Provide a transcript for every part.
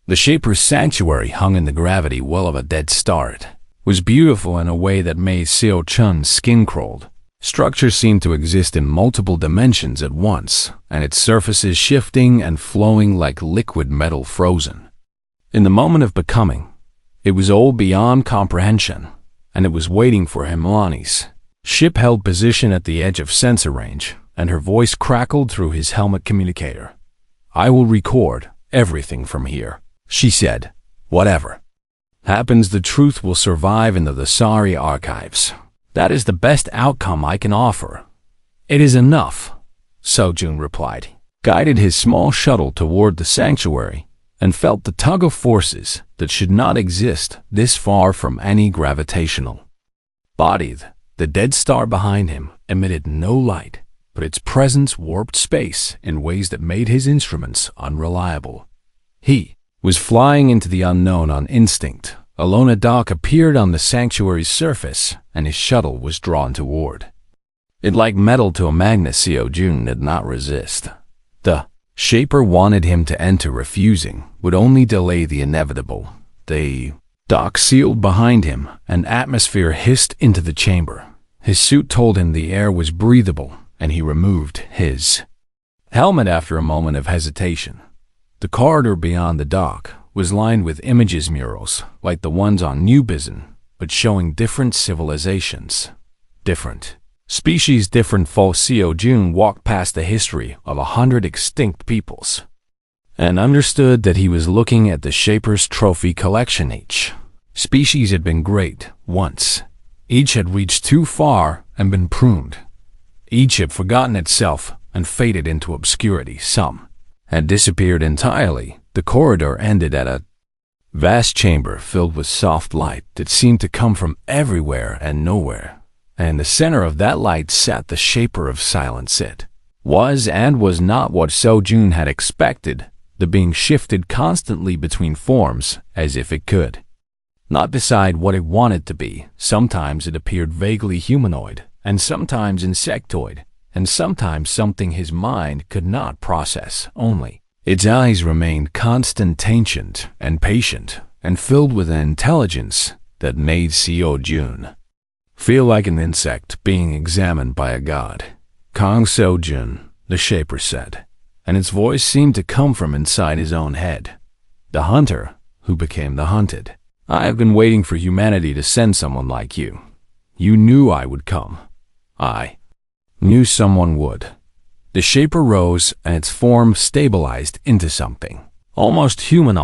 The Shaper's sanctuary hung in the gravity well of a dead star. It was beautiful in a way that made Seo Chun's skin crawled. Structure seemed to exist in multiple dimensions at once, and its surfaces shifting and flowing like liquid metal frozen. In the moment of becoming, it was all beyond comprehension, and it was waiting for him. Lonnie's ship held position at the edge of sensor range, and her voice crackled through his helmet communicator. "I will record everything from here," she said. "Whatever happens, the truth will survive in the Thesari archives. That is the best outcome I can offer." "It is enough," Sojun replied, guided his small shuttle toward the sanctuary, and felt the tug of forces that should not exist this far from any gravitational body. The dead star behind him emitted no light, but its presence warped space in ways that made his instruments unreliable. He was flying into the unknown on instinct. Alone, a dock appeared on the sanctuary's surface, and his shuttle was drawn toward it like metal to a magnet. Seo-jun did not resist. The Shaper wanted him to enter. Refusing would only delay the inevitable. The dock sealed behind him, and atmosphere hissed into the chamber. His suit told him the air was breathable, and he removed his helmet after a moment of hesitation. The corridor beyond the dock was lined with images murals, like the ones on New Bizen, but showing different civilizations, different species, different faults. Seo-jun walked past the history of 100 extinct peoples and understood that he was looking at the Shaper's trophy collection. Each species had been great once. Each had reached too far and been pruned. Each had forgotten itself and faded into obscurity. Some had disappeared entirely. The corridor ended at a vast chamber filled with soft light that seemed to come from everywhere and nowhere. And in the center of that light sat the Shaper of Silence. It was and was not what Seo-jun had expected. The being shifted constantly between forms as if it could not decide what it wanted to be. Sometimes it appeared vaguely humanoid, and sometimes insectoid, and sometimes something his mind could not process. Only its eyes remained constant, ancient, and patient, and filled with an intelligence that made Seo-jun feel like an insect being examined by a god. "Kong Seo-jun," the Shaper said, and its voice seemed to come from inside his own head. "The hunter who became the hunted. I have been waiting for humanity to send someone like you. You knew I would come. I knew someone would." The Shaper rose, and its form stabilized into something almost human,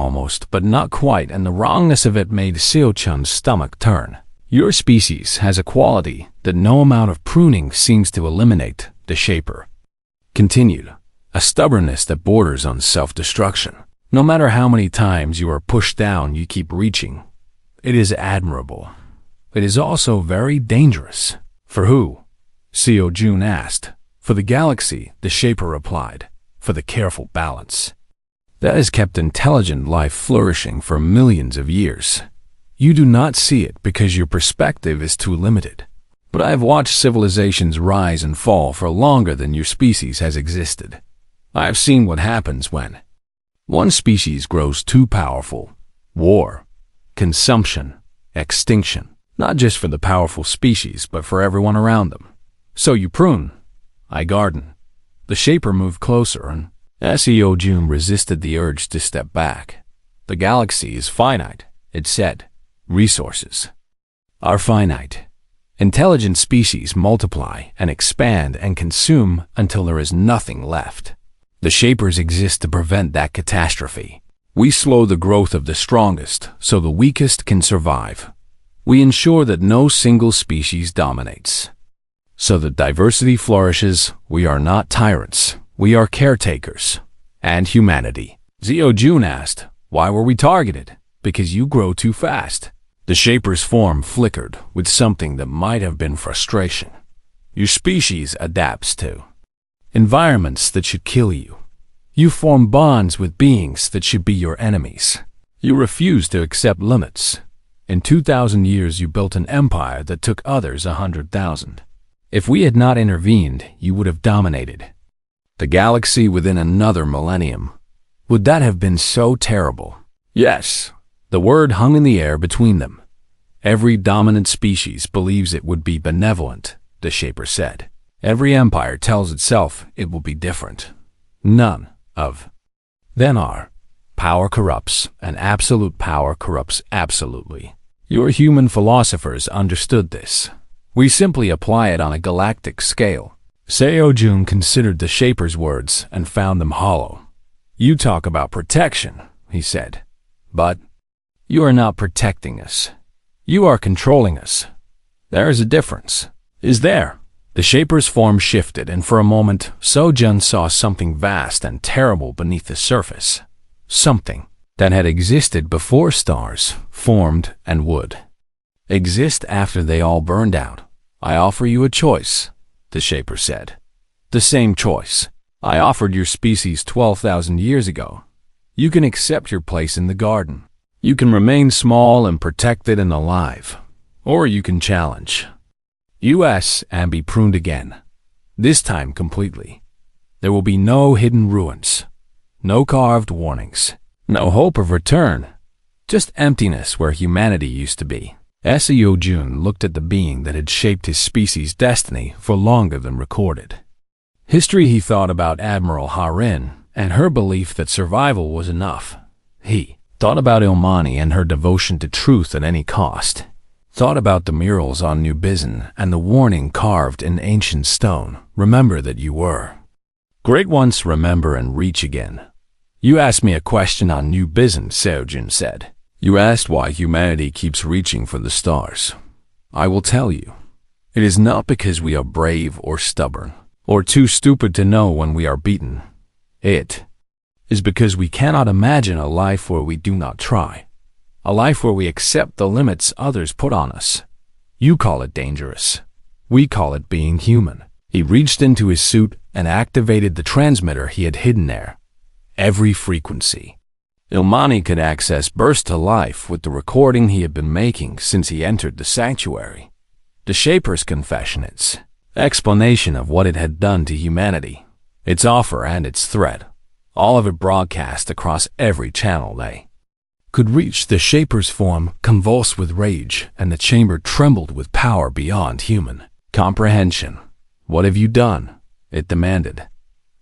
but not quite, and the wrongness of it made Seo-chun's stomach turn. "Your species has a quality that no amount of pruning seems to eliminate," the Shaper continued, "a stubbornness that borders on self-destruction. No matter how many times you are pushed down, you keep reaching. It is admirable. It is also very dangerous." "For who?" Seo-jun asked. "For the galaxy," the Shaper replied, "for the careful balance that has kept intelligent life flourishing for millions of years. You do not see it because your perspective is too limited. But I have watched civilizations rise and fall for longer than your species has existed. I have seen what happens when one species grows too powerful. War, consumption, extinction, not just for the powerful species, but for everyone around them. So you prune. I garden." The Shaper moved closer, and Seo-jun resisted the urge to step back. "The galaxy is finite," it said. "Resources are finite. Intelligent species multiply and expand and consume until there is nothing left. The Shapers exist to prevent that catastrophe. We slow the growth of the strongest so the weakest can survive. We ensure that no single species dominates, so that diversity flourishes. We are not tyrants. We are caretakers." "And humanity?" Seo-jun asked. "Why were we targeted?" "Because you grow too fast." The Shaper's form flickered with something that might have been frustration. "Your species adapts to environments that should kill you. You form bonds with beings that should be your enemies. You refuse to accept limits. In 2,000 years you built an empire that took others 100,000. If we had not intervened, you would have dominated the galaxy within another millennium. Would that have been so terrible?" Yes, the word hung in the air between them. Every dominant species believes it would be benevolent, the Shaper said. Every empire tells itself it will be different. None of them are. Power corrupts, and absolute power corrupts absolutely. Your human philosophers understood this. We simply apply it on a galactic scale. Seo-jun considered the Shaper's words and found them hollow. You talk about protection, he said. But you are not protecting us. You are controlling us. There is a difference. Is there? The Shaper's form shifted, and for a moment, Seo-jun saw something vast and terrible beneath the surface. Something that had existed before stars formed and would exist after they all burned out. I offer you a choice, the Shaper said. The same choice I offered your species 12,000 years ago. You can accept your place in the garden. You can remain small and protected and alive. Or you can challenge us and be pruned again. This time completely. There will be no hidden ruins. No carved warnings. No hope of return. Just emptiness where humanity used to be. Seo-jun looked at the being that had shaped his species' destiny for longer than recorded. History he thought about Admiral Harin and her belief that survival was enough. He thought about Ilmani and her devotion to truth at any cost. Thought about the murals on New Bizin and the warning carved in ancient stone. Remember that you were great once, remember and reach again. You asked me a question on New Bizin, Seo-jun said. You asked why humanity keeps reaching for the stars. I will tell you. It is not because we are brave or stubborn, or too stupid to know when we are beaten. It is because we cannot imagine a life where we do not try. A life where we accept the limits others put on us. You call it dangerous. We call it being human. He reached into his suit and activated the transmitter he had hidden there. Every frequency. Ilmani could access burst to life with the recording he had been making since he entered the sanctuary. The Shaper's confession, its explanation of what it had done to humanity, its offer and its threat, all of it broadcast across every channel they could reach. The Shaper's form convulsed with rage, and the chamber trembled with power beyond human comprehension. What have you done? It demanded.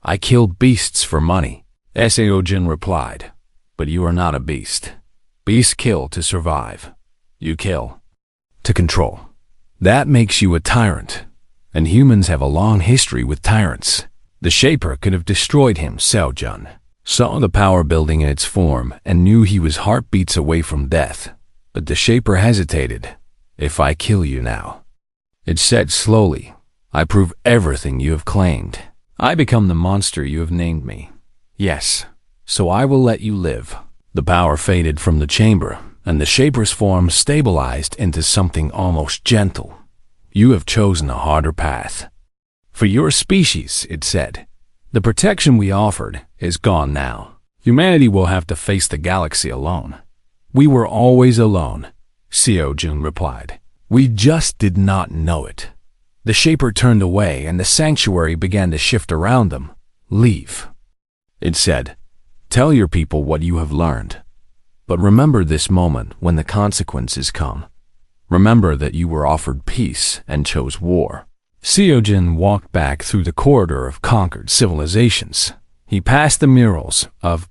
I killed beasts for money. Seo-jun replied. But you are not a beast. Beasts kill to survive. You kill to control. That makes you a tyrant. And humans have a long history with tyrants. The Shaper could have destroyed him. Seo-jun saw the power building in its form and knew he was heartbeats away from death. But the Shaper hesitated. If I kill you now, it said slowly, I prove everything you have claimed. I become the monster you have named me. Yes, so I will let you live. The power faded from the chamber, and the Shaper's form stabilized into something almost gentle. You have chosen a harder path. For your species, it said. The protection we offered is gone now. Humanity will have to face the galaxy alone. We were always alone, Seo-jun replied. We just did not know it. The Shaper turned away, and the sanctuary began to shift around them. Leave. It said, tell your people what you have learned. But remember this moment when the consequences come. Remember that you were offered peace and chose war. Seo-jun walked back through the corridor of conquered civilizations. He passed the murals of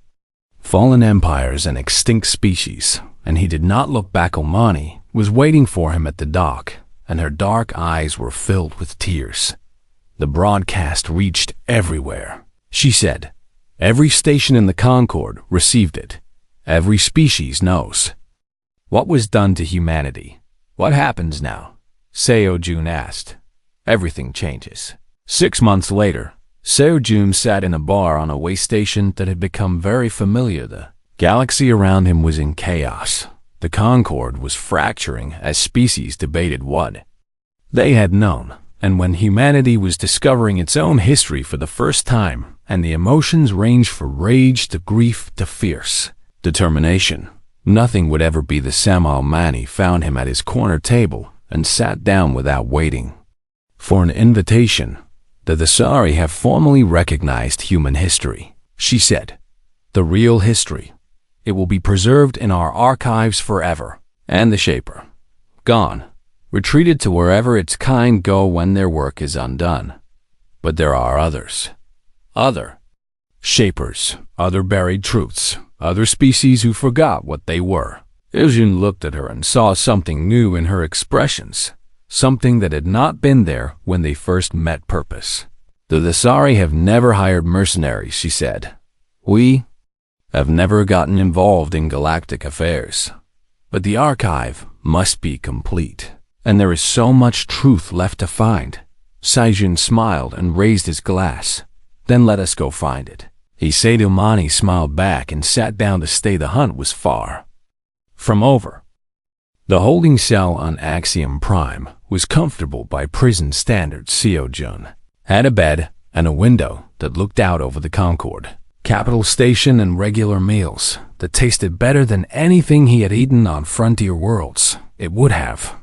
fallen empires and extinct species, and he did not look back. Ilmani was waiting for him at the dock, and her dark eyes were filled with tears. The broadcast reached everywhere. She said, every station in the Concord received it. Every species knows. What was done to humanity? What happens now? Seo-jun asked. Everything changes. 6 months later, Seo-jun sat in a bar on a way station that had become very familiar. The galaxy around him was in chaos. The Concord was fracturing as species debated what they had known. And when humanity was discovering its own history for the first time, and the emotions ranged from rage to grief to fierce determination, nothing would ever be the same. Ilmani found him at his corner table and sat down without waiting for an invitation. The Thesari have formally recognized human history, she said. The real history. It will be preserved in our archives forever. And the Shaper, gone, retreated to wherever its kind go when their work is undone. But there are others. Other Shapers, other buried truths, other species who forgot what they were. Iljun looked at her and saw something new in her expressions, something that had not been there when they first met Purpose. The Thesari have never hired mercenaries, she said. We have never gotten involved in galactic affairs. But the archive must be complete, and there is so much truth left to find. Saijun smiled and raised his glass. Then let us go find it. Ilmani smiled back and sat down to stay. The hunt was far from over. The holding cell on Axiom Prime was comfortable by prison standards. Seojun had a bed and a window that looked out over the Concorde, capital station, and regular meals that tasted better than anything he had eaten on frontier worlds. It would have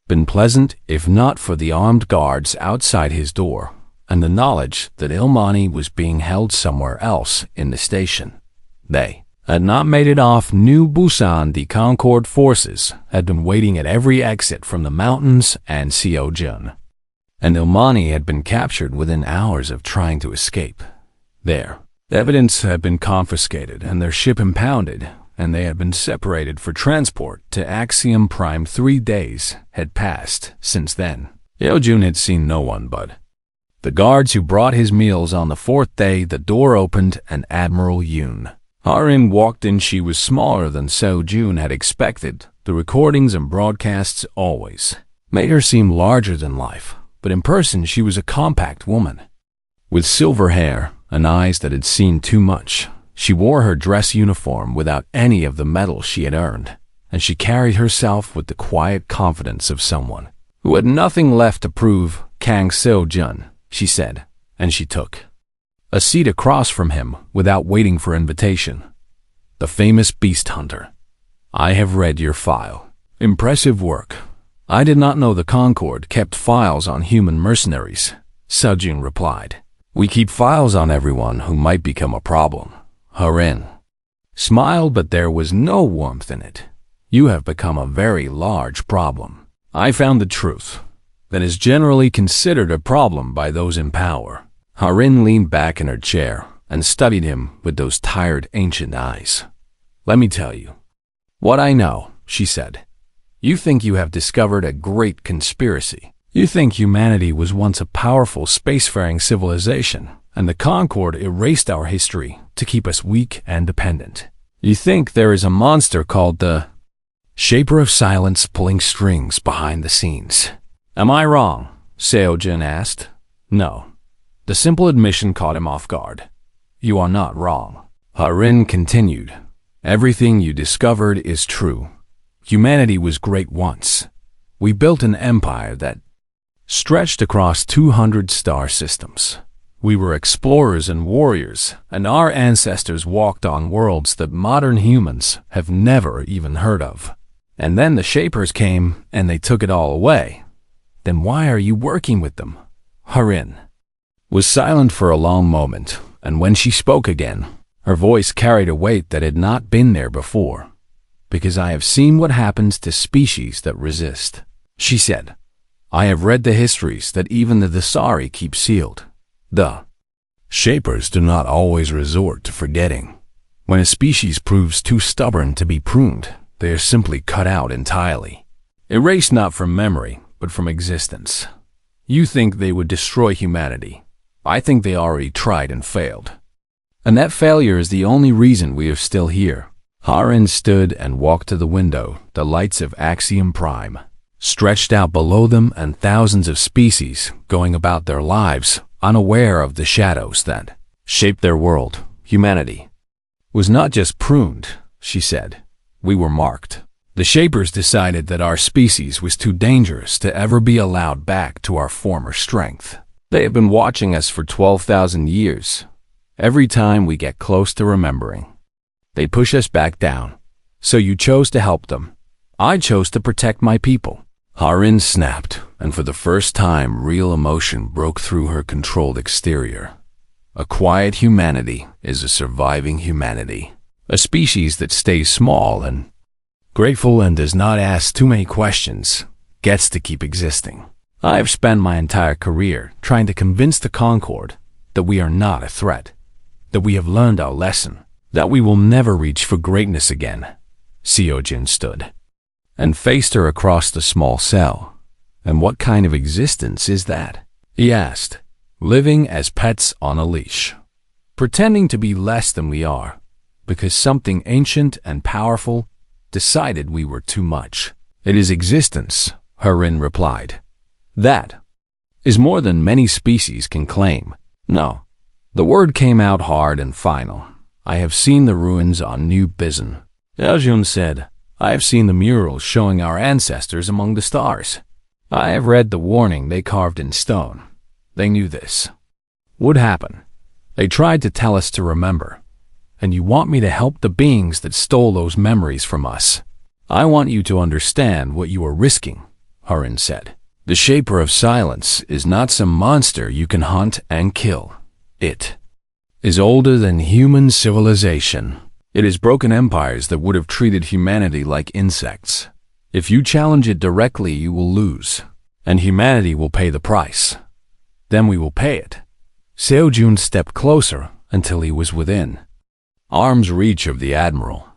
been pleasant if not for the armed guards outside his door and the knowledge that Ilmani was being held somewhere else in the station. They had not made it off New Busan. The Concorde forces had been waiting at every exit from the mountains and Seojun, and Ilmani had been captured within hours of trying to escape. Their evidence had been confiscated and their ship impounded, and they had been separated for transport to Axiom Prime. 3 days had passed since then. Yeojun had seen no one but the guards who brought his meals. On the 4th day, the door opened and Admiral Yoon Harin walked in. She was smaller than Seojun had expected. The recordings and broadcasts always made her seem larger than life, but in person she was a compact woman with silver hair and eyes that had seen too much. She wore her dress uniform without any of the medal she had earned, and she carried herself with the quiet confidence of someone who had nothing left to prove. Kang Seojun, she said, and she took a seat across from him without waiting for invitation. The famous beast hunter. I have read your file. Impressive work. I did not know the Concorde kept files on human mercenaries, Seojun replied. We keep files on everyone who might become a problem. Harin smiled, but there was no warmth in it. You have become a very large problem. I found the truth. That is generally considered a problem by those in power. Harin leaned back in her chair and studied him with those tired ancient eyes. Let me tell you what I know, she said. You think you have discovered a great conspiracy. You think humanity was once a powerful spacefaring civilization, and the Concorde erased our history to keep us weak and dependent. You think there is a monster called the Shaper of Silence pulling strings behind the scenes. Am I wrong? Seojun asked. No. The simple admission caught him off guard. You are not wrong. Harin continued. Everything you discovered is true. Humanity was great once. We built an empire that stretched across 200 star systems. We were explorers and warriors, and our ancestors walked on worlds that modern humans have never even heard of. And then the Shapers came and they took it all away. Then why are you working with them? Harin was silent for a long moment, and when she spoke again, her voice carried a weight that had not been there before. Because I have seen what happens to species that resist, she said. I have read the histories that even the Thesari keep sealed. The Shapers do not always resort to forgetting. When a species proves too stubborn to be pruned, they are simply cut out entirely. Erased not from memory, but from existence. You think they would destroy humanity. I think they already tried and failed. And that failure is the only reason we are still here. Harin stood and walked to the window. The lights of Axiom Prime stretched out below them, and thousands of species going about their lives, unaware of the shadows that shaped their world. Humanity was not just pruned, she said. We were marked. The Shapers decided that our species was too dangerous to ever be allowed back to our former strength. They have been watching us for 12,000 years. Every time we get close to remembering, they push us back down. So you chose to help them. I chose to protect my people. Harin snapped, and for the first time real emotion broke through her controlled exterior. A quiet humanity is a surviving humanity. A species that stays small and grateful and does not ask too many questions gets to keep existing. I've spent my entire career trying to convince the Concord that we are not a threat, that we have learned our lesson, that we will never reach for greatness again. Seojin stood and faced her across the small cell. And what kind of existence is that? He asked. Living as pets on a leash, pretending to be less than we are, because something ancient and powerful decided we were too much. It is existence, Harin replied. That is more than many species can claim. No, the word came out hard and final. I have seen the ruins on New Bizon. Eljun said, I have seen the murals showing our ancestors among the stars. I have read the warning they carved in stone. They knew this would happen. They tried to tell us to remember. And you want me to help the beings that stole those memories from us. I want you to understand what you are risking, Harin said. The Shaper of Silence is not some monster you can hunt and kill. It is older than human civilization. It has broken empires that would have treated humanity like insects. If you challenge it directly, you will lose, and humanity will pay the price. Then we will pay it. Seojun stepped closer until he was within arm's reach of the Admiral.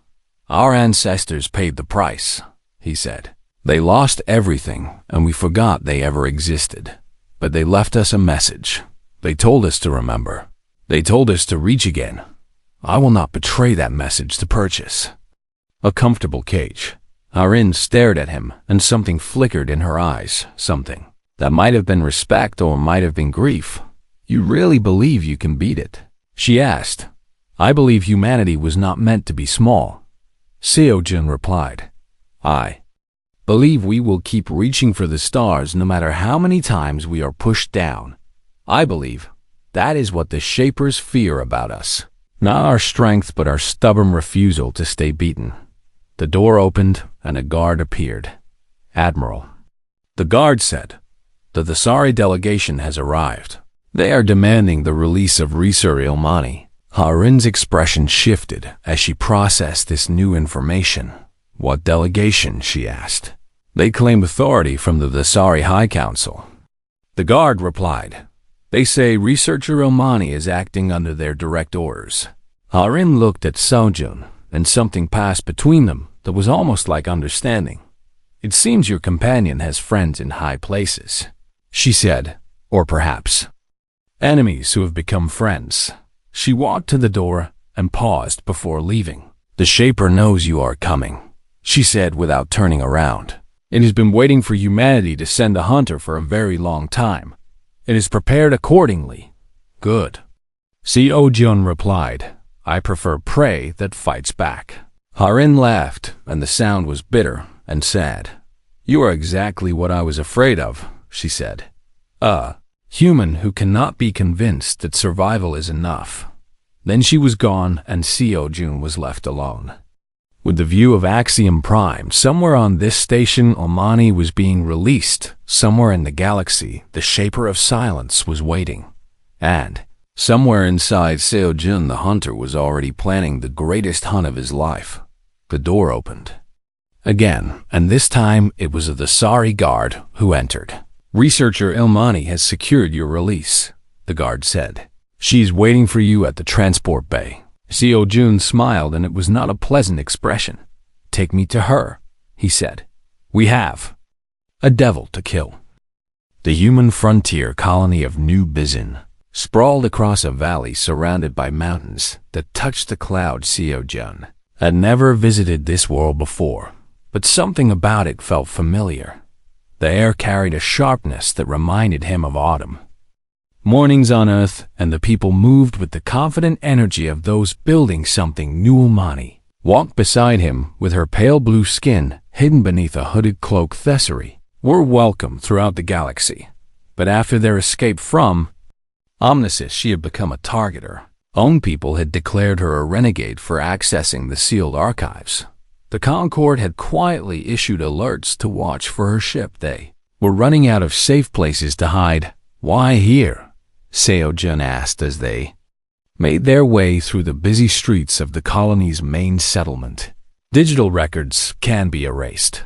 Our ancestors paid the price, he said. They lost everything, and we forgot they ever existed. But they left us a message. They told us to remember. They told us to reach again. I will not betray that message to purchase a comfortable cage. Harin stared at him, and something flickered in her eyes, something that might have been respect or might have been grief. You really believe you can beat it? She asked. I believe humanity was not meant to be small. Seojin replied. I believe we will keep reaching for the stars no matter how many times we are pushed down. I believe that is what the Shapers fear about us. Not our strength, but our stubborn refusal to stay beaten. The door opened, and a guard appeared. Admiral. The guard said, the Thesari delegation has arrived. They are demanding the release of Risur Ilmani. Harin's expression shifted as she processed this new information. What delegation? She asked. They claim authority from the Thesari High Council. The guard replied. They say Researcher Ilmani is acting under their direct orders. Harin looked at Seojun, and something passed between them that was almost like understanding. It seems your companion has friends in high places, she said, or perhaps enemies who have become friends. She walked to the door and paused before leaving. The Shaper knows you are coming, she said without turning around. It has been waiting for humanity to send a hunter for a very long time. It is prepared accordingly. Good. Seojun replied, I prefer prey that fights back. Harin laughed, and the sound was bitter and sad. You are exactly what I was afraid of, she said. A human who cannot be convinced that survival is enough. Then she was gone, and Seojun was left alone. With the view of Axiom Prime, somewhere on this station Ilmani was being released. Somewhere in the galaxy, the Shaper of Silence was waiting. And somewhere inside Seojun, the hunter was already planning the greatest hunt of his life. The door opened again, and this time it was a Thesari guard who entered. Researcher Ilmani has secured your release, the guard said. She is waiting for you at the transport bay. Seojun smiled, and it was not a pleasant expression. Take me to her, he said. We have a devil to kill. The human frontier colony of New Bizon sprawled across a valley surrounded by mountains that touched the clouds. Seojun had never visited this world before, but something about it felt familiar. The air carried a sharpness that reminded him of autumn. Mornings on Earth, and the people moved with the confident energy of those building something new. Ilmani walked beside him with her pale blue skin hidden beneath a hooded cloak. Thesari were welcome throughout the galaxy, but after their escape from Omnisis, she had become a target. Her own people had declared her a renegade for accessing the sealed archives. The Concord had quietly issued alerts to watch for her ship. They were running out of safe places to hide. Why here? Seojun asked as they made their way through the busy streets of the colony's main settlement. Digital records can be erased,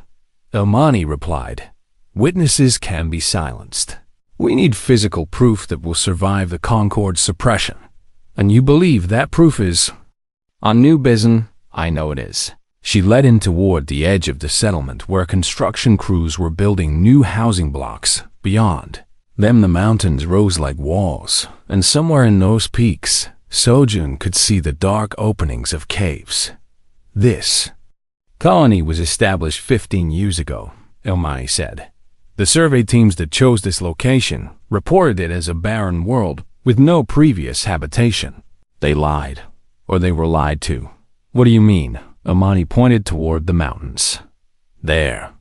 Ilmani replied. Witnesses can be silenced. We need physical proof that will survive the Concord's suppression. And you believe that proof is? On New Bizen, I know it is. She led him toward the edge of the settlement where construction crews were building new housing blocks. Beyond them the mountains rose like walls, and somewhere in those peaks, Sojun could see the dark openings of caves. This colony was established 15 years ago, Ilmani said. The survey teams that chose this location reported it as a barren world with no previous habitation. They lied, or they were lied to. What do you mean? Ilmani pointed toward the mountains. There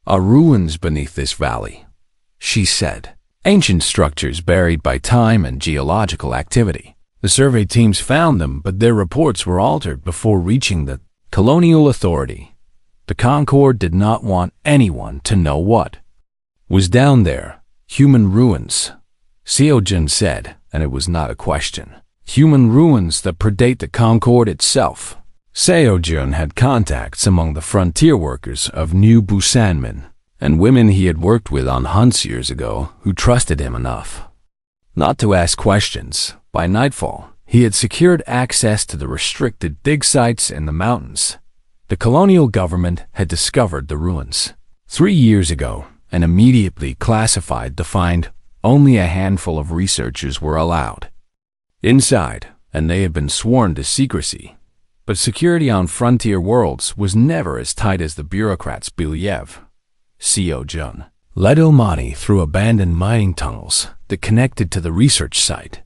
are ruins beneath this valley, she said. Ancient structures buried by time and geological activity. The survey teams found them, but their reports were altered before reaching the colonial authority. The Concord did not want anyone to know what was down there. Human ruins, Seojin said, and it was not a question. Human ruins that predate the Concord itself. Seojun had contacts among the frontier workers of New Busanmin and women he had worked with on hunts years ago who trusted him enough not to ask questions. By nightfall, he had secured access to the restricted dig sites in the mountains. The colonial government had discovered the ruins 3 years ago and immediately classified to find only a handful of researchers were allowed inside, and they had been sworn to secrecy. But security on frontier worlds was never as tight as the bureaucrats believe. Seojun led Ilmani through abandoned mining tunnels that connected to the research site.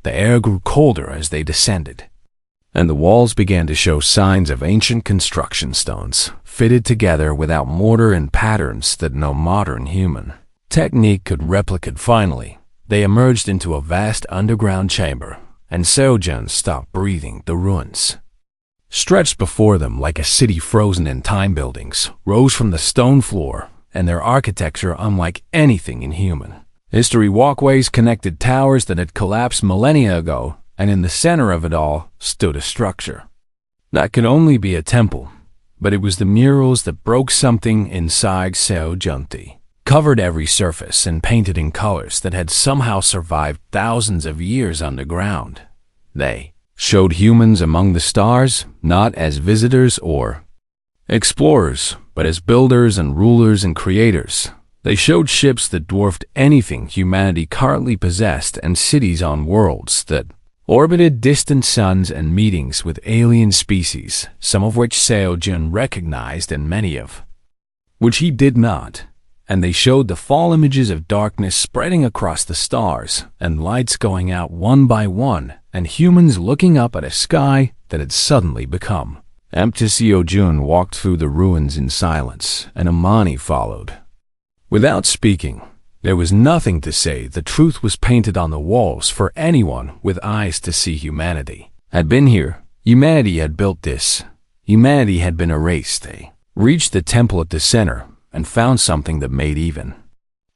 The air grew colder as they descended, and the walls began to show signs of ancient construction stones, fitted together without mortar and patterns that no modern human technique could replicate. Finally, they emerged into a vast underground chamber, and Seojun stopped breathing. The ruins stretched before them like a city frozen in time. Buildings rose from the stone floor, and their architecture unlike anything in human history. Walkways connected towers that had collapsed millennia ago, and in the center of it all stood a structure that could only be a temple. But it was the murals that broke something inside. Seojunti covered every surface and painted in colors that had somehow survived thousands of years underground. They showed humans among the stars, not as visitors or explorers, but as builders and rulers and creators. They showed ships that dwarfed anything humanity currently possessed and cities on worlds that orbited distant suns and meetings with alien species, some of which Seojun recognized and many of which he did not. And they showed the fall images of darkness spreading across the stars and lights going out one by one and humans looking up at a sky that had suddenly become empty. Seojun walked through the ruins in silence, and Ilmani followed. Without speaking, there was nothing to say. The truth was painted on the walls for anyone with eyes to see. Humanity had been here. Humanity had built this. Humanity had been erased. They reached the temple at the center and found something that made even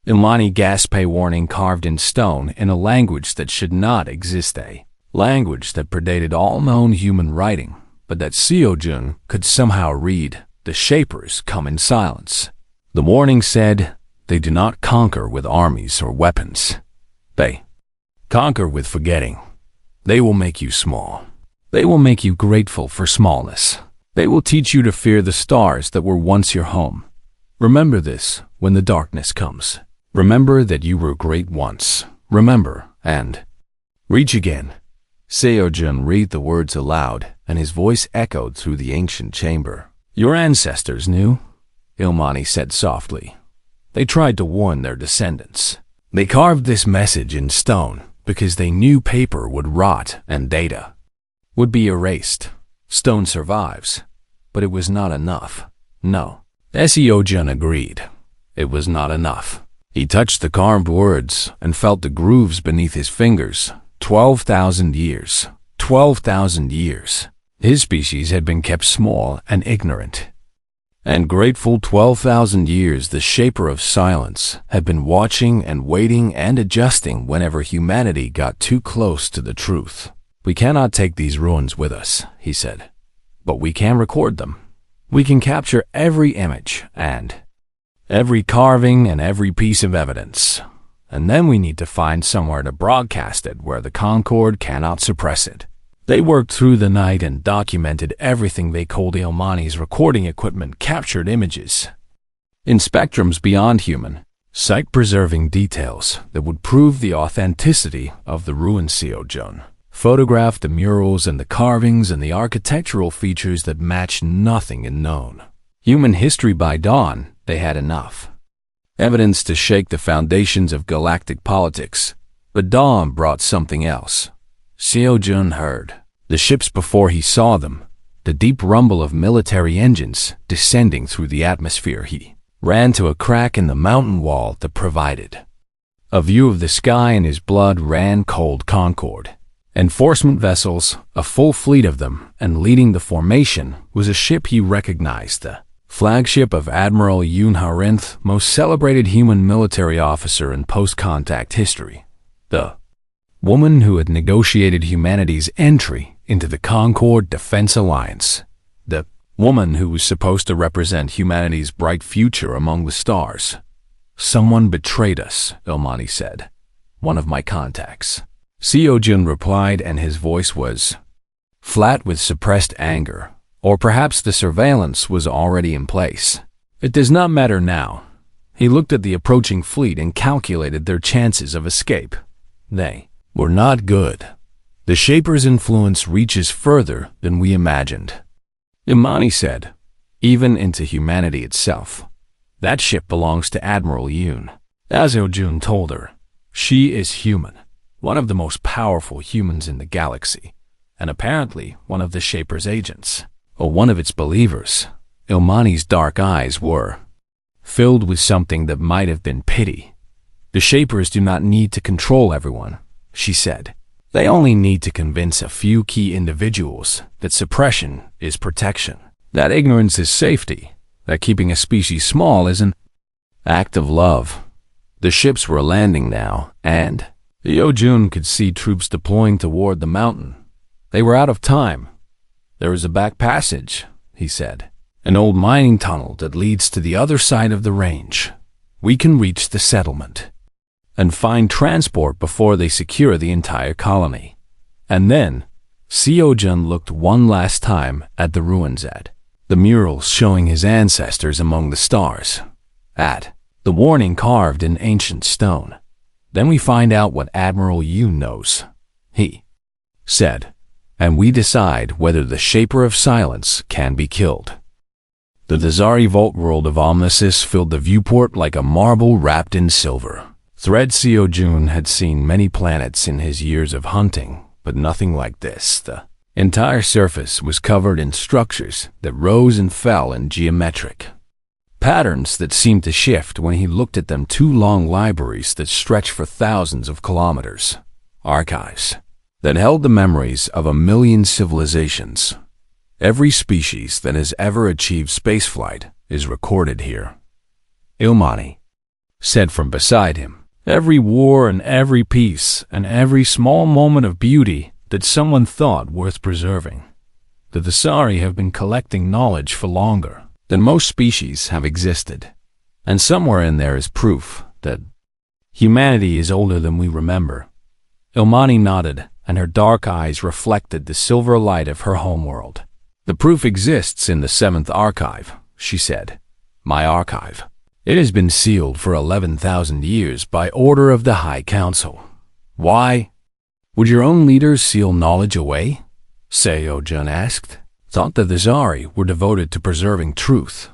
Ilmani gasped. A warning carved in stone in a language that should not exist. A language that predated all known human writing, but that Seojun could somehow read. The Shapers come in silence. The warning said, they do not conquer with armies or weapons. They conquer with forgetting. They will make you small. They will make you grateful for smallness. They will teach you to fear the stars that were once your home. Remember this when the darkness comes. Remember that you were great once. Remember and reach again. Seojun read the words aloud, and his voice echoed through the ancient chamber. Your ancestors knew, Ilmani said softly. They tried to warn their descendants. They carved this message in stone because they knew paper would rot and data would be erased. Stone survives, but it was not enough. No. Seojun agreed. It was not enough. He touched the carved words and felt the grooves beneath his fingers. 12,000 years. 12,000 years. His species had been kept small and ignorant and grateful. 12,000 years the Shaper of Silence had been watching and waiting and adjusting whenever humanity got too close to the truth. We cannot take these ruins with us, he said, but we can record them. We can capture every image and every carving and every piece of evidence. And then we need to find somewhere to broadcast it where the Concorde cannot suppress it. They worked through the night and documented everything they called Ilmani's recording equipment captured images in spectrums beyond human, sight-preserving details that would prove the authenticity of the ruined Seojun. Photographed the murals and the carvings and the architectural features that matched nothing in known human history. By dawn, they had enough evidence to shake the foundations of galactic politics, but dawn brought something else. Seojun heard the ships before he saw them, the deep rumble of military engines descending through the atmosphere. He ran to a crack in the mountain wall that provided a view of the sky, and his blood ran cold. Concorde enforcement vessels, a full fleet of them, and leading the formation was a ship he recognized, the flagship of Admiral Yoon Harinth, most celebrated human military officer in post-contact history, the woman who had negotiated humanity's entry into the Concorde Defense Alliance, the woman who was supposed to represent humanity's bright future among the stars. Someone betrayed us, Ilmani said. One of my contacts. Seojun replied, and his voice was flat with suppressed anger. Or perhaps the surveillance was already in place. It does not matter now. He looked at the approaching fleet and calculated their chances of escape. They were not good. The Shaper's influence reaches further than we imagined. Imani said, even into humanity itself. That ship belongs to Admiral Yoon. As Seojun told her, she is human. One of the most powerful humans in the galaxy, and apparently one of the Shaper's agents, or one of its believers. Ilmani's dark eyes were filled with something that might have been pity. The Shapers do not need to control everyone, she said. They only need to convince a few key individuals that suppression is protection, that ignorance is safety, that keeping a species small is an act of love. The ships were landing now, and Seojun could see troops deploying toward the mountain. They were out of time. There is a back passage, he said, an old mining tunnel that leads to the other side of the range. We can reach the settlement and find transport before they secure the entire colony. And then, Seojun looked one last time at the ruins, at the murals showing his ancestors among the stars, at the warning carved in ancient stone. Then we find out what Admiral Yoon knows, he said, and we decide whether the Shaper of Silence can be killed. The Dazari Vault world of Omnisis filled the viewport like a marble wrapped in silver. Thread Seojun had seen many planets in his years of hunting, but nothing like this. The entire surface was covered in structures that rose and fell in geometric patterns that seemed to shift when he looked at them. Two long libraries that stretched for thousands of kilometers. Archives that held the memories of 1,000,000 civilizations. Every species that has ever achieved spaceflight is recorded here. Ilmani said from beside him, every war and every peace and every small moment of beauty that someone thought worth preserving. The Dasari have been collecting knowledge for longer than most species have existed, and somewhere in there is proof that humanity is older than we remember. Ilmani nodded, and her dark eyes reflected the silver light of her homeworld. The proof exists in the 7th archive, she said. My archive. It has been sealed for 11,000 years by order of the High Council. Why would your own leaders seal knowledge away? Seojun asked. Thought that the Zari were devoted to preserving truth.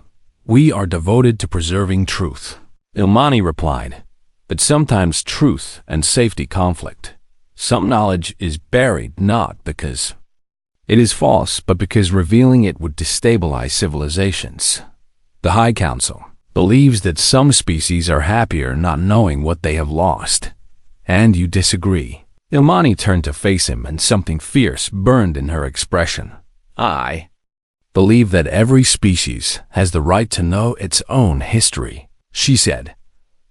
We are devoted to preserving truth, Ilmani replied. But sometimes truth and safety conflict. Some knowledge is buried not because it is false, but because revealing it would destabilize civilizations. The High Council believes that some species are happier not knowing what they have lost. And you disagree. Ilmani turned to face him, and something fierce burned in her expression. I believe that every species has the right to know its own history, she said.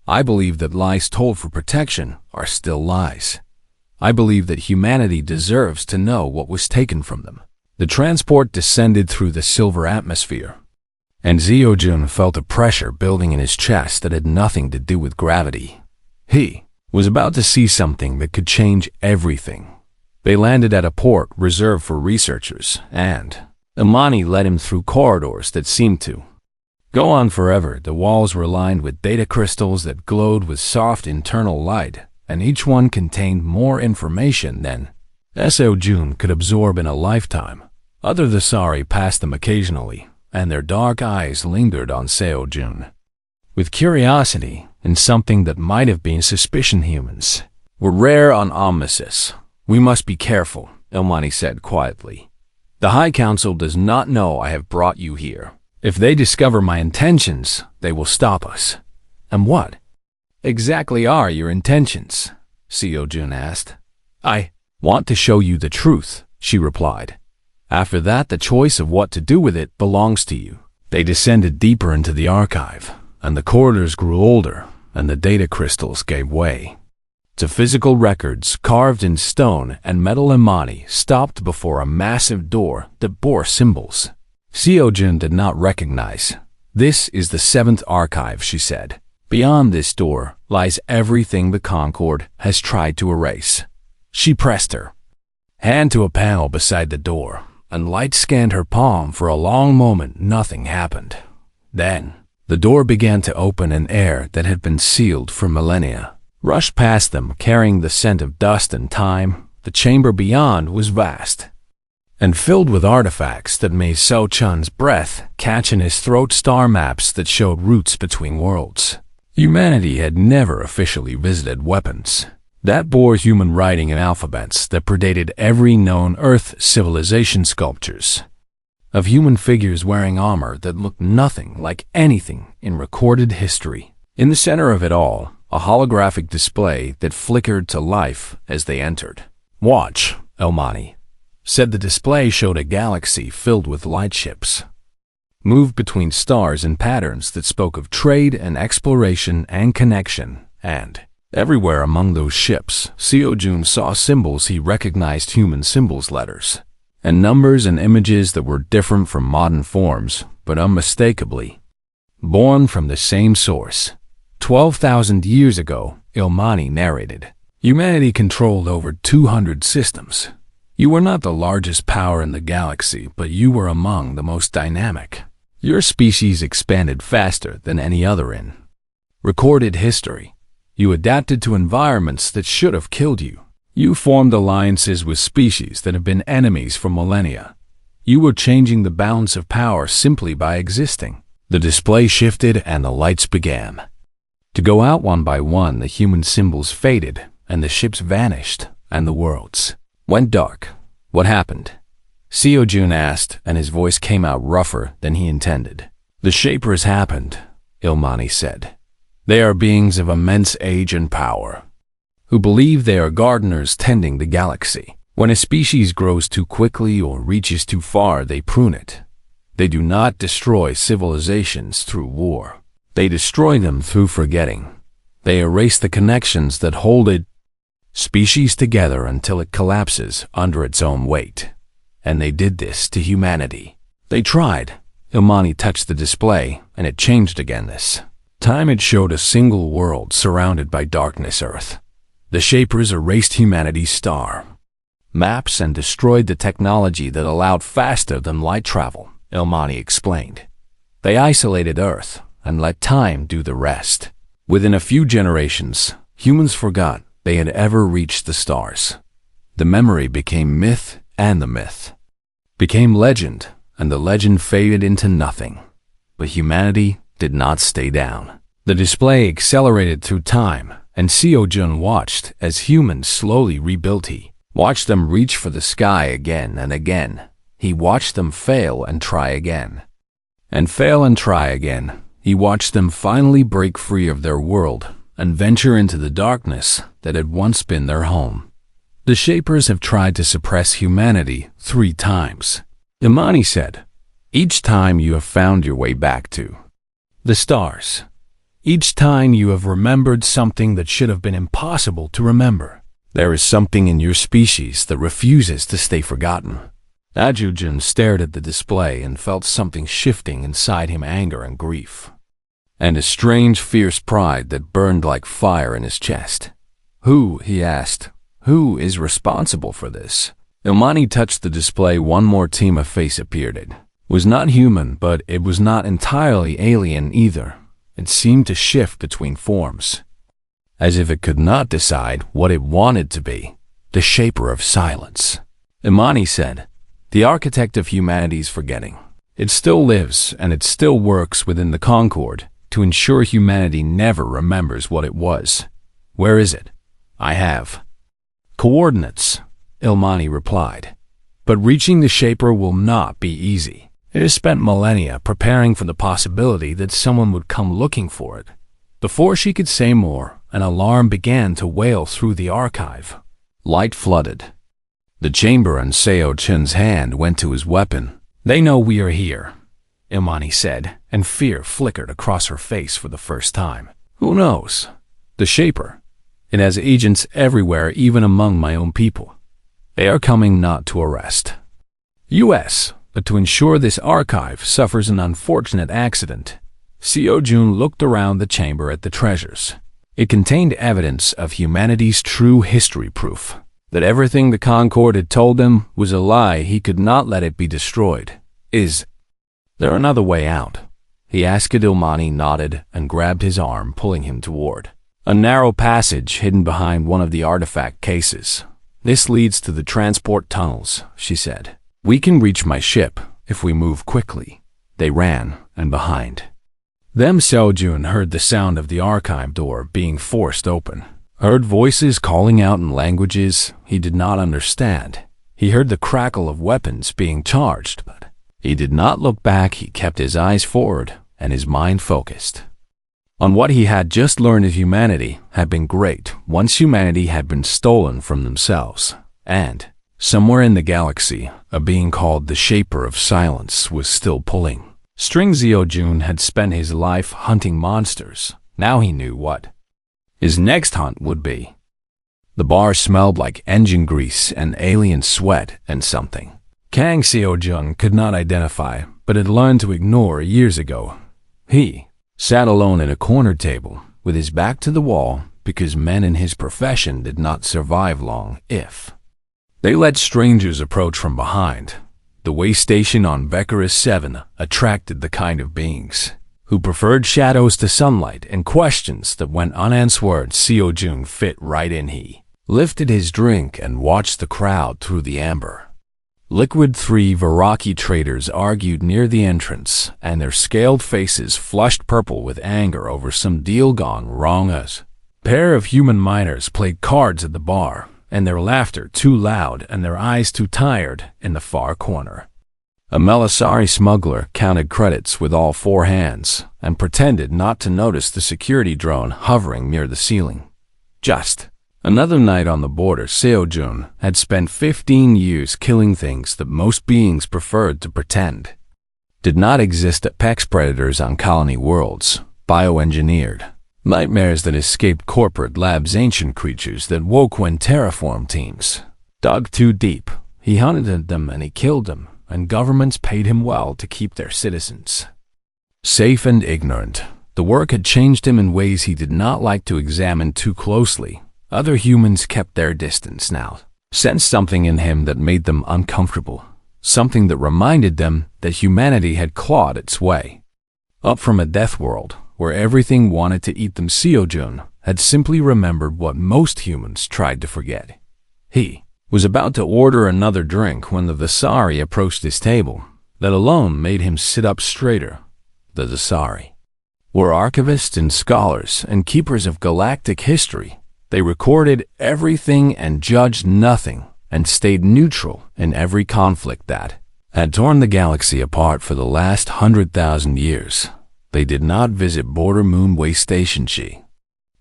I believe that lies told for protection are still lies. I believe that humanity deserves to know what was taken from them. The transport descended through the silver atmosphere, and Zeojun felt a pressure building in his chest that had nothing to do with gravity. He was about to see something that could change everything. They landed at a port reserved for researchers, and Imani led him through corridors that seemed to go on forever. The walls were lined with data crystals that glowed with soft internal light, and each one contained more information than Zeojun could absorb in a lifetime. Other Thesari passed them occasionally, and their dark eyes lingered on Zeojun with curiosity and something that might have been suspicion. Humans were rare on Omnisus. We must be careful, Ilmani said quietly. The High Council does not know I have brought you here. If they discover my intentions, they will stop us. And what exactly are your intentions? Zeojun asked. I want to show you the truth, she replied. After that, the choice of what to do with it belongs to you. They descended deeper into the archive, and the corridors grew older, and the data crystals gave way to physical records carved in stone and metal. Imani stopped before a massive door that bore symbols Zeojun did not recognize. This is the 7th archive, she said. Beyond this door lies everything the Concord has tried to erase. She pressed her hand to a panel beside the door, and light scanned her palm. For a long moment, nothing happened. Then the door began to open, and air that had been sealed for millennia rushed past them, carrying the scent of dust and time. The chamber beyond was vast and filled with artifacts that made So Chun's breath catch in his throat. Star maps that showed routes between worlds. Humanity had never officially visited weapons that bore human writing and alphabets that predated every known Earth civilization. Sculptures of human figures wearing armor that looked nothing like anything in recorded history. In the center of it all, a holographic display that flickered to life as they entered. Watch, Elmani said. The display showed a galaxy filled with lightships, moved between stars in patterns that spoke of trade and exploration and connection. And everywhere among those ships, Zeojun saw symbols he recognized, human symbols, letters, and numbers and images that were different from modern forms, but unmistakably born from the same source. 12,000 years ago, Ilmani narrated, humanity controlled over 200 systems. You were not the largest power in the galaxy, but you were among the most dynamic. Your species expanded faster than any other in recorded history. You adapted to environments that should have killed you. You formed alliances with species that have been enemies for millennia. You were changing the balance of power simply by existing. The display shifted and the lights began to go out one by one. The human symbols faded, and the ships vanished, and the worlds went dark. What happened? Zeojun asked, and his voice came out rougher than he intended. The Shapers happened, Ilmani said. They are beings of immense age and power, who believe they are gardeners tending the galaxy. When a species grows too quickly or reaches too far, they prune it. They do not destroy civilizations through war. They destroy them through forgetting. They erase the connections that hold it species together until it collapses under its own weight. And they did this to humanity. They tried. Ilmani touched the display, and it changed again. This time it showed a single world surrounded by darkness. Earth. The Shapers erased humanity's star maps and destroyed the technology that allowed faster than light travel, Ilmani explained. They isolated Earth and let time do the rest. Within a few generations, humans forgot they had ever reached the stars. The memory became myth, and the myth became legend, and the legend faded into nothing. But humanity did not stay down. The display accelerated through time, and Zeojun watched as humans slowly rebuilt. He watched them reach for the sky again and again. He watched them fail and try again, and fail and try again. He watched them finally break free of their world and venture into the darkness that had once been their home. The Shapers have tried to suppress humanity 3 times, Imani said. Each time you have found your way back to the stars. Each time you have remembered something that should have been impossible to remember. There is something in your species that refuses to stay forgotten. Ajujun stared at the display and felt something shifting inside him, anger and grief, and a strange, fierce pride that burned like fire in his chest. Who, he asked, who is responsible for this? Ilmani touched the display. One more team of face appeared. It was not human, but it was not entirely alien either. It seemed to shift between forms, as if it could not decide what it wanted to be. The Shaper of Silence. Imani said, the architect of humanity's forgetting. It still lives, and it still works within the Concord to ensure humanity never remembers what it was. Where is it? I have coordinates, Ilmani replied. But reaching the Shaper will not be easy. It has spent millennia preparing for the possibility that someone would come looking for it. Before she could say more, an alarm began to wail through the archive. Light flooded the chamber and Seo Chen's hand went to his weapon. They know we are here, Imani said, and fear flickered across her face for the first time. Who knows? The Shaper. It has agents everywhere, even among my own people. They are coming not to arrest U.S., but to ensure this archive suffers an unfortunate accident. Seo Jun looked around the chamber at the treasures. It contained evidence of humanity's true history, proof that everything the Concord had told him was a lie. He could not let it be destroyed. Is there another way out? He asked. Ilmani nodded and grabbed his arm, pulling him toward a narrow passage hidden behind one of the artifact cases. This leads to the transport tunnels, she said. We can reach my ship if we move quickly. They ran, and behind them Seo Jun heard the sound of the archive door being forced open. Heard voices calling out in languages he did not understand. He heard the crackle of weapons being charged, but he did not look back. He kept his eyes forward and his mind focused on what he had just learned. Of humanity had been great once humanity had been stolen from themselves, and somewhere in the galaxy, a being called the Shaper of Silence was still pulling strings. Seo Jun had spent his life hunting monsters. Now he knew what his next hunt would be. The bar smelled like engine grease and alien sweat and something Kang Seo Jun could not identify, but had learned to ignore years ago. He sat alone at a corner table with his back to the wall because men in his profession did not survive long if they let strangers approach from behind. The way station on Becarus 7 attracted the kind of beings who preferred shadows to sunlight and questions that went unanswered. Seo Jun fit right in. He lifted his drink and watched the crowd through the amber liquid. 3 Viraki traders argued near the entrance, and their scaled faces flushed purple with anger over some deal gone wrong. A pair of human miners played cards at the bar, and their laughter too loud and their eyes too tired in the far corner. A Melisari smuggler counted credits with all 4 hands and pretended not to notice the security drone hovering near the ceiling. Just another night on the border. Seo Jun had spent 15 years killing things that most beings preferred to pretend did not exist. Apex predators on colony worlds, bioengineered nightmares that escaped corporate labs, ancient creatures that woke when terraform teams dug too deep. He hunted them and he killed them, and governments paid him well to keep their citizens safe and ignorant. The work had changed him in ways he did not like to examine too closely. Other humans kept their distance now, sensed something in him that made them uncomfortable, something that reminded them that humanity had clawed its way up from a death world where everything wanted to eat them. Seo Jun had simply remembered what most humans tried to forget. He was about to order another drink when the Visari approached his table. That alone made him sit up straighter. The Visari were archivists and scholars and keepers of galactic history. They recorded everything and judged nothing and stayed neutral in every conflict that had torn the galaxy apart for the last 100,000 years. They did not visit border moon way station. She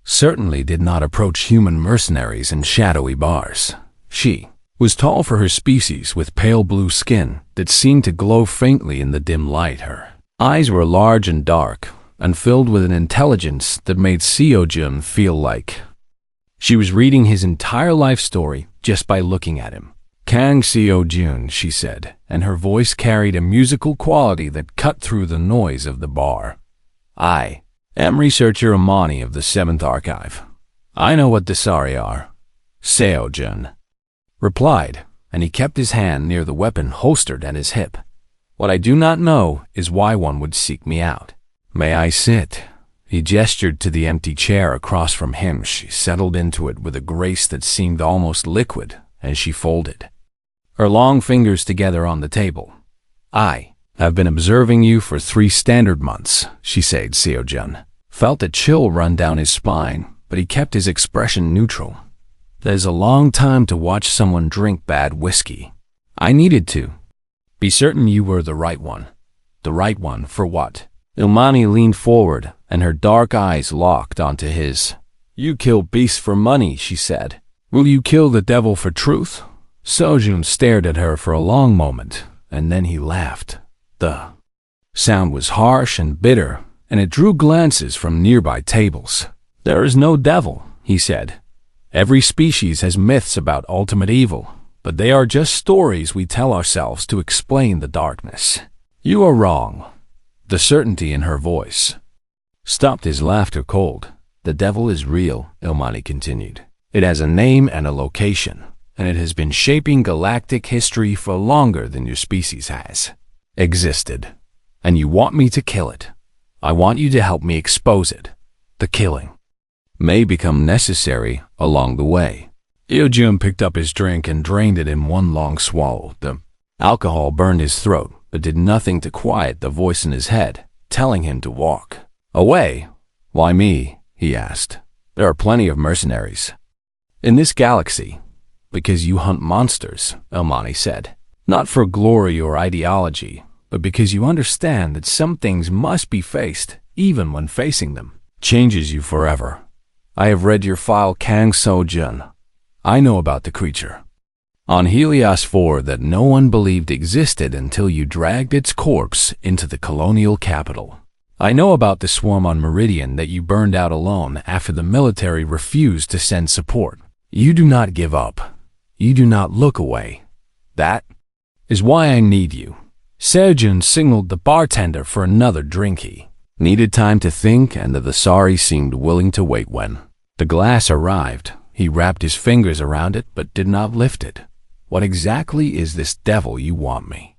certainly did not approach human mercenaries in shadowy bars. She was tall for her species, with pale blue skin that seemed to glow faintly in the dim light. Her eyes were large and dark and filled with an intelligence that made Seo Jun feel like She was reading his entire life story just by looking at him. Kang Seo-jun, she said, and her voice carried a musical quality that cut through the noise of the bar. I am researcher Amani of the 7th Archive. I know what the Sari are. Seo-jun replied, and he kept his hand near the weapon holstered at his hip. What I do not know is why one would seek me out. May I sit? He gestured to the empty chair across from him. She settled into it with a grace that seemed almost liquid as she folded her long fingers together on the table. I have been observing you for 3 standard months, she said. Seo-jun felt a chill run down his spine, but he kept his expression neutral. There's a long time to watch someone drink bad whiskey. I needed to be certain you were the right one. The right one for what? Ilmani leaned forward, and her dark eyes locked onto his. You kill beasts for money, she said. Will you kill the devil for truth? Seo-jun stared at her for a long moment, and then he laughed. The sound was harsh and bitter, and it drew glances from nearby tables. There is no devil, he said. Every species has myths about ultimate evil, but they are just stories we tell ourselves to explain the darkness. You are wrong. The certainty in her voice stopped his laughter cold. The devil is real, Ilmani continued. It has a name and a location, and it has been shaping galactic history for longer than your species has existed. And you want me to kill it. I want you to help me expose it. The killing may become necessary along the way. Seo-jun picked up his drink and drained it in one long swallow. The alcohol burned his throat, but did nothing to quiet the voice in his head, telling him to walk away. Why me? He asked. There are plenty of mercenaries in this galaxy. Because you hunt monsters, Ilmani said. Not for glory or ideology, but because you understand that some things must be faced, even when facing them changes you forever. I have read your file, Kang Seo-jun. I know about the creature on Helios 4 that no one believed existed until you dragged its corpse into the colonial capital. I know about the swarm on Meridian that you burned out alone after the military refused to send support. You do not give up. You do not look away. That is why I need you. Seo-jun signaled the bartender for another drink. He needed time to think, and the Vasari seemed willing to wait. When the glass arrived, he wrapped his fingers around it but did not lift it. What exactly is this devil you want me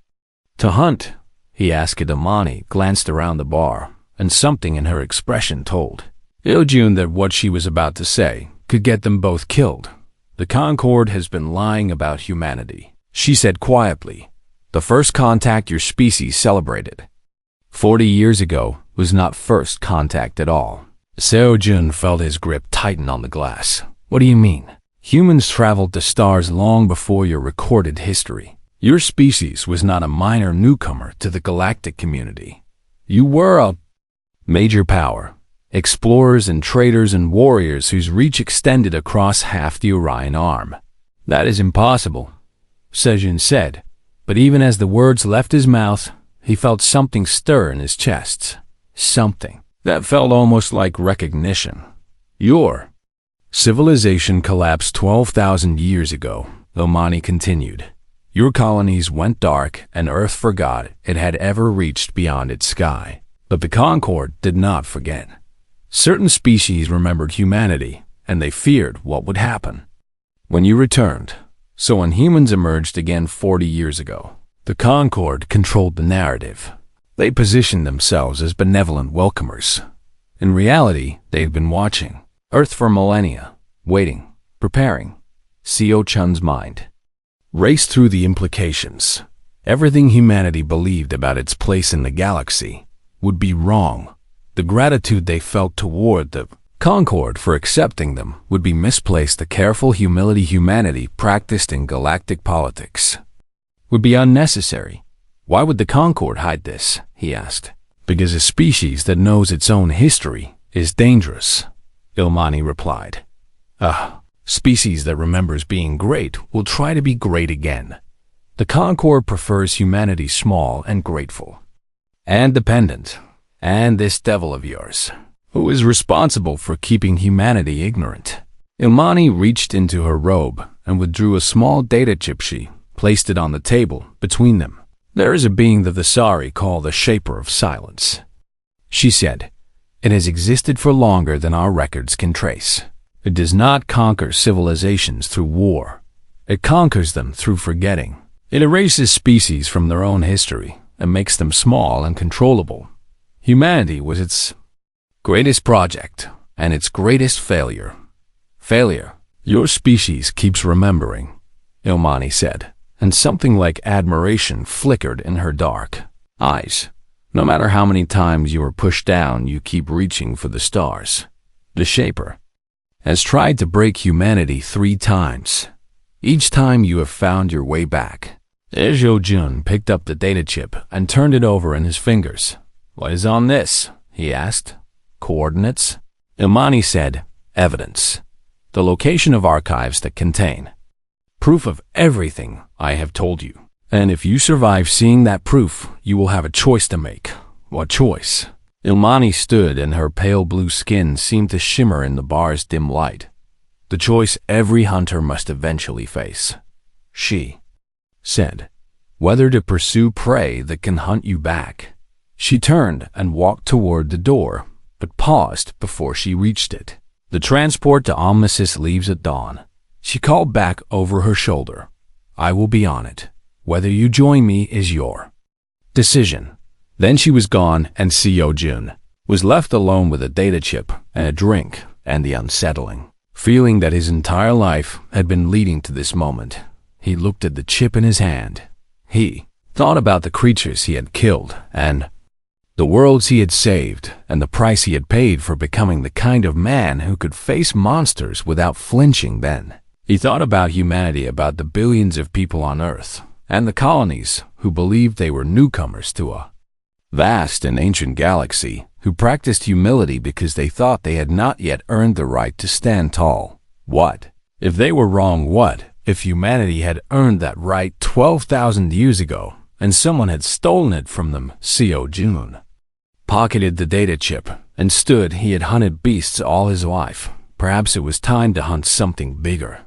to hunt? He asked. Ilmani glanced around the bar, and something in her expression told Seo-jun that what she was about to say could get them both killed. The Concord has been lying about humanity, she said quietly. The first contact your species celebrated 40 years ago was not first contact at all. Seo-jun felt his grip tighten on the glass. What do you mean? Humans traveled to stars long before your recorded history. Your species was not a minor newcomer to the galactic community. You were a major power. Explorers and traders and warriors whose reach extended across half the Orion arm. That is impossible, Seo-jun said, but even as the words left his mouth, he felt something stir in his chest. Something that felt almost like recognition. Your civilization collapsed 12,000 years ago, Ilmani continued. Your colonies went dark and Earth forgot it had ever reached beyond its sky. But the Concord did not forget. Certain species remembered humanity, and they feared what would happen when you returned. So when humans emerged again 40 years ago, the Concord controlled the narrative. They positioned themselves as benevolent welcomers. In reality, they had been watching Earth for millennia, waiting, preparing. Seo-chun's mind raced through the implications. Everything humanity believed about its place in the galaxy would be wrong. The gratitude they felt toward the Concord for accepting them would be misplaced. The careful humility humanity practiced in galactic politics would be unnecessary. Why would the Concord hide this? He asked. Because a species that knows its own history is dangerous, Ilmani replied. A species that remembers being great will try to be great again. The Concord prefers humanity small and grateful and dependent. And this devil of yours, who is responsible for keeping humanity ignorant. Ilmani reached into her robe and withdrew a small data chip. She placed it on the table between them. "There is a being that the Sari call the Shaper of Silence," she said. "It has existed for longer than our records can trace. It does not conquer civilizations through war. It conquers them through forgetting. It erases species from their own history and makes them small and controllable. Humanity was its greatest project and its greatest failure. Failure. Your species keeps remembering," Ilmani said, and something like admiration flickered in her dark eyes. "No matter how many times you are pushed down, you keep reaching for the stars. The Shaper has tried to break humanity 3 times. Each time you have found your way back." Jun picked up the data chip and turned it over in his fingers. "What is on this?" he asked. "Coordinates?" Ilmani said, "Evidence. The location of archives that contain proof of everything I have told you. And if you survive seeing that proof, you will have a choice to make." "What choice?" Ilmani stood, and her pale blue skin seemed to shimmer in the bar's dim light. "The choice every hunter must eventually face," she said. "Whether to pursue prey that can hunt you back." She turned and walked toward the door, but paused before she reached it. "The transport to Omnisis leaves at dawn," she called back over her shoulder. "I will be on it. Whether you join me is your decision." Then she was gone, and Jun was left alone with a data chip and a drink and the unsettling feeling that his entire life had been leading to this moment. He looked at the chip in his hand. He thought about the creatures he had killed and the worlds he had saved and the price he had paid for becoming the kind of man who could face monsters without flinching. Then he thought about humanity, about the billions of people on Earth and the colonies who believed they were newcomers to a vast and ancient galaxy, who practiced humility because they thought they had not yet earned the right to stand tall. What if they were wrong? What if humanity had earned that right 12,000 years ago and someone had stolen it from them? Jun pocketed the data chip and stood. He had hunted beasts all his life. Perhaps it was time to hunt something bigger.